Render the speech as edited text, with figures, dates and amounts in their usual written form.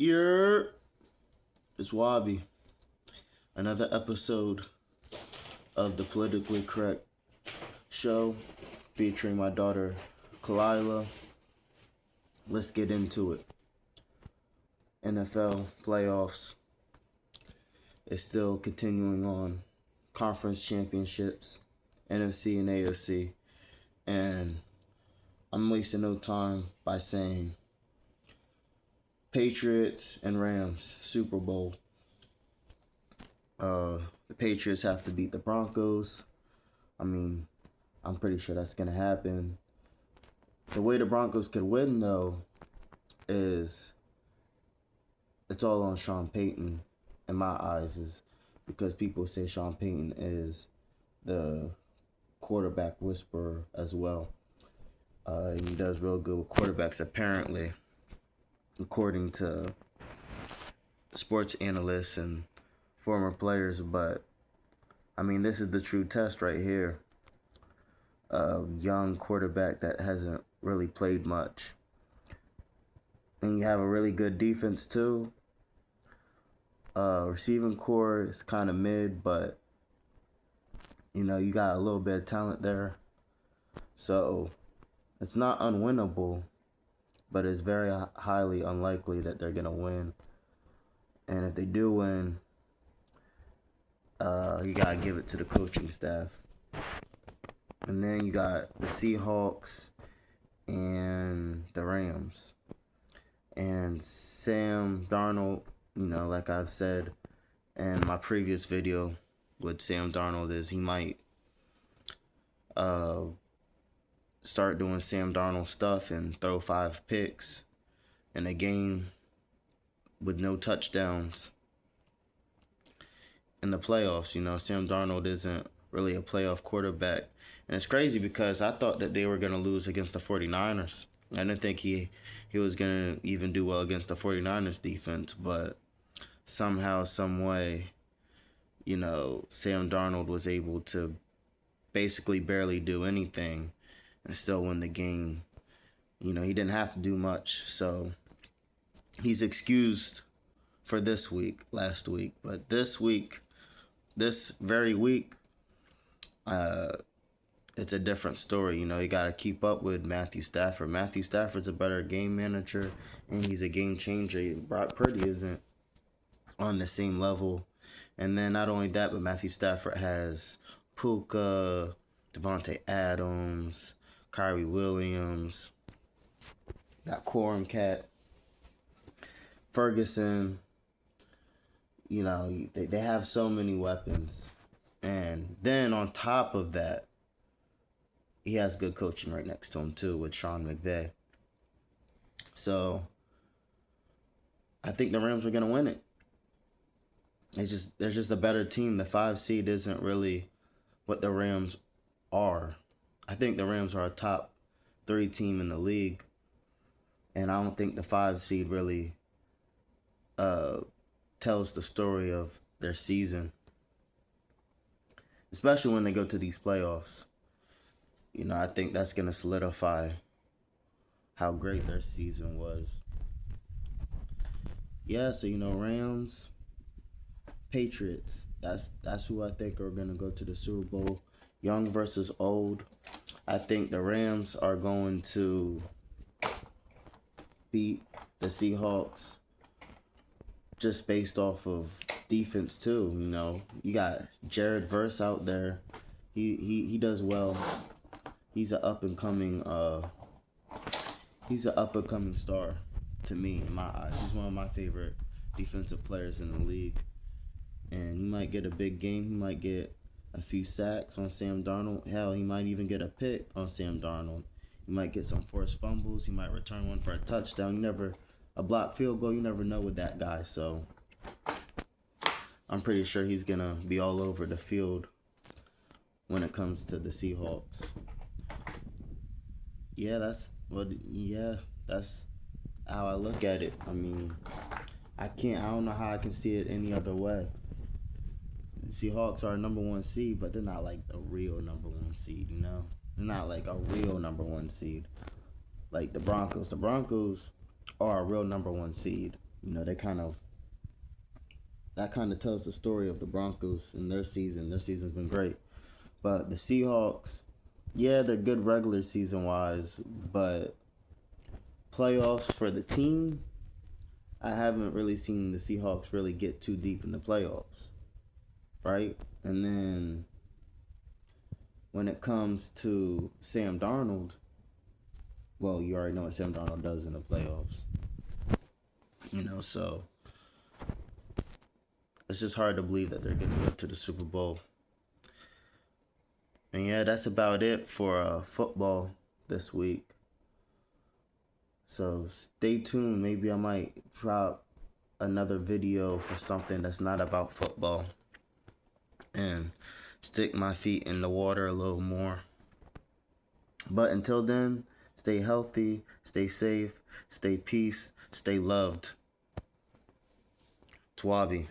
You're it's Wabi. Another episode of the Politically Correct show featuring my daughter Kalila. Let's get into it. NFL playoffs is still continuing on. Conference championships, NFC and AFC. And I'm wasting no time by saying Patriots and Rams Super Bowl. The Patriots have to beat the Broncos. I'm pretty sure that's going to happen. The way the Broncos could win, though, is it's all on Sean Payton, in my eyes, is because people say Sean Payton is the quarterback whisperer as well. He does real good with quarterbacks, apparently, according to sports analysts and former players. But this is the true test right here. A young quarterback that hasn't really played much, and you have a really good defense too. Receiving core is kind of mid, but you got a little bit of talent there, so it's not unwinnable, but it's very highly unlikely that they're gonna win. And if they do win, you gotta give it to the coaching staff. And then you got the Seahawks and the Rams. And Sam Darnold, like I've said in my previous video with Sam Darnold, is he might start doing Sam Darnold stuff and throw 5 picks in a game with no touchdowns in the playoffs. Sam Darnold isn't really a playoff quarterback. And it's crazy because I thought that they were going to lose against the 49ers. I didn't think he was going to even do well against the 49ers defense, but somehow, some way, Sam Darnold was able to basically barely do anything and still win the game. He didn't have to do much, so he's excused for this week, last week. But this very week, it's a different story. You got to keep up with Matthew Stafford. Matthew Stafford's a better game manager, and he's a game changer. Brock Purdy isn't on the same level. And then not only that, but Matthew Stafford has Puka, Devontae Adams, Kyrie Williams, that Corum cat, Ferguson. They have so many weapons. And then on top of that, he has good coaching right next to him too with Sean McVay. So I think the Rams are going to win it. They're just a better team. The 5 seed isn't really what the Rams are. I think the Rams are a top 3 team in the league. And I don't think the 5 seed really tells the story of their season, especially when they go to these playoffs. I think that's going to solidify how great their season was. Yeah, so Rams, Patriots. That's who I think are going to go to the Super Bowl. Young versus old. I think the Rams are going to beat the Seahawks just based off of defense too. You got Jared Verse out there. He does well. He's an up and coming star to me, in my eyes. He's one of my favorite defensive players in the league. And he might get a big game. He might get a few sacks on Sam Darnold. Hell, he might even get a pick on Sam Darnold. He might get some forced fumbles. He might return one for a touchdown. A blocked field goal, you never know with that guy. So I'm pretty sure he's going to be all over the field when it comes to the Seahawks. Yeah, that's how I look at it. I don't know how I can see it any other way. The Seahawks are a number 1 seed, but they're not like a real number 1 seed, They're not like a real number 1 seed. Like the Broncos. The Broncos are a real number 1 seed. You know, that kind of tells the story of the Broncos and their season. Their season's been great. But the Seahawks, yeah, they're good regular season wise, but playoffs for the team, I haven't really seen the Seahawks really get too deep in the playoffs, right? And then when it comes to Sam Darnold, well, you already know what Sam Darnold does in the playoffs. You know, so it's just hard to believe that they're going to go to the Super Bowl. And yeah, that's about it for football this week. So stay tuned. Maybe I might drop another video for something that's not about football and stick my feet in the water a little more. But until then, stay healthy, stay safe, stay peace, stay loved. Twabi.